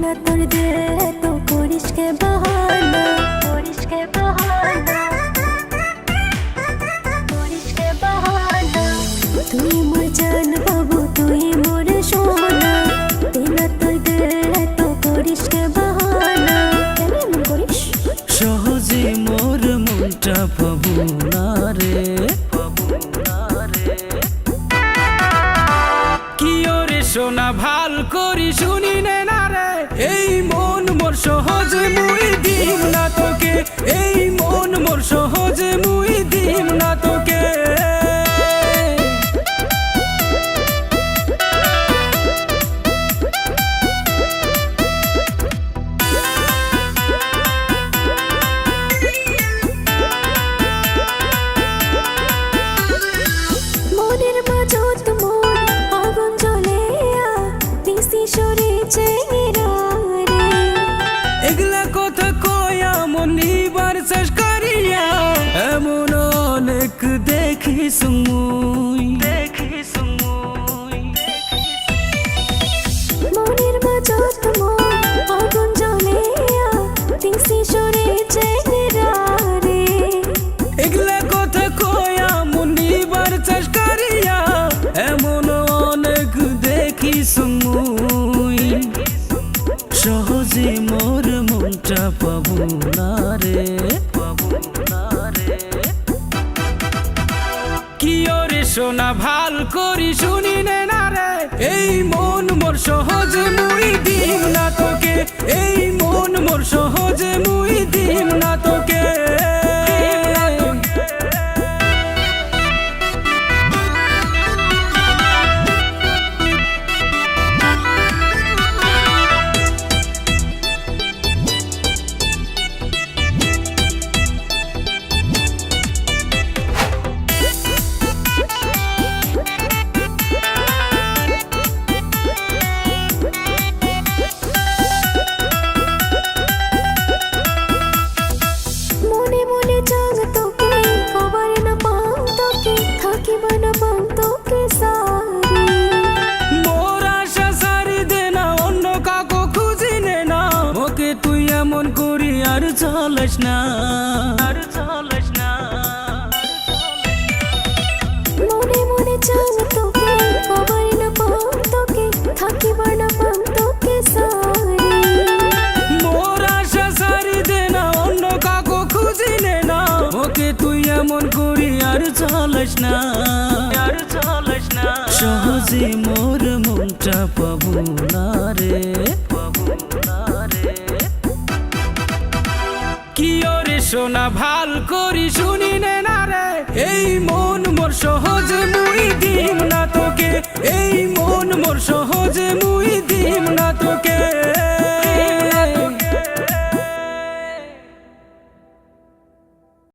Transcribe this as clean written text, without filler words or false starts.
बिना तोर दिल तो करिस के बहाना करिस के बहाना करिस के बहाना तुई मोर जान बाबू तुई मोर सोना बिना तोर दिल तो करिस के बहाना কেন এমন করিস সহজে মোর মনটা পাবো না রে কি ওরে সোনা ভাল করি শুনি নে না রে এই মন মোর সহজে মুই দিম না তোকে এই মন মোর সহজে মুই দিম না তোকে মনের মাঝত মোর আগুন জ্বলে দিছি সরে চেহারা রে এগুলা কথা কয়া মন নিবার শেষ করিয়া এমন অনেক দেখিস মুই মনের মাঝত মোর আগুন জ্বলে দিছি সরে চেহারা রে এগুলা কথা কয়া মন নিবার শেষ করিয়া এমন অনেক দেখিস মুই সহজে মোর মনটা পাবো না রে কি ওরে সোনা ভাল করি শুনি নে না রে এই মন মোর সহজে মুই দিম না তোকে এই মন মোর সহজে মুই দিম না তোকে মনে মনে চাং তোকে খবর না পাও তোকে থাকিব না পাও তোকে সারি মোর আশা সারি দে না অন্য কাকো খুঁজি নে না ওকে তুই এমন করি আর চলস না মনে মনে চাং তোকে খবর না পাও তোকে থাকিব না পাও তোকে সারি মোর আশা সারি দে না অন্য কাকো খুঁজি নে না ওকে তুই এমন করি আর চলস না সহজে মোর মনটা পাবো না রে কি ওরে সোনা ভাল করি শুনি নে না রে এই মন মোর সহজে মুই দিম না তোকে এই মন মোর সহজে মুই